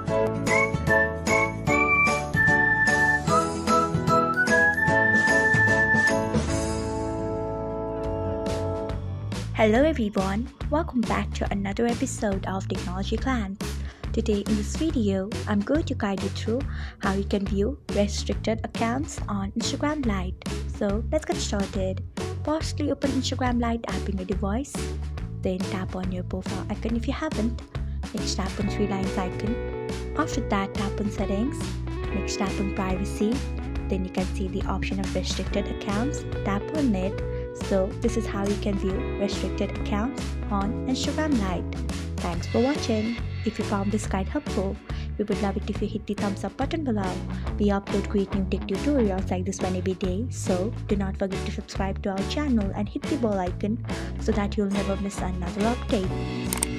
Hello everyone, welcome back to another episode of Technologyglance. Today in this video, I'm going to guide you through how you can view restricted accounts on Instagram Lite. So let's get started. Firstly, open Instagram Lite app in your device. Then tap on your profile icon if you haven't. Next tap on three lines icon. After that, tap on settings. Next tap on privacy. Then you can see the option of restricted accounts. Tap on it. So this is how you can view restricted accounts on Instagram Lite. Thanks for watching. If you found this guide helpful, we would love it if you hit the thumbs up button below. We upload great new tech tutorials like this one every day, so do not forget to subscribe to our channel and hit the bell icon so that you'll never miss another update.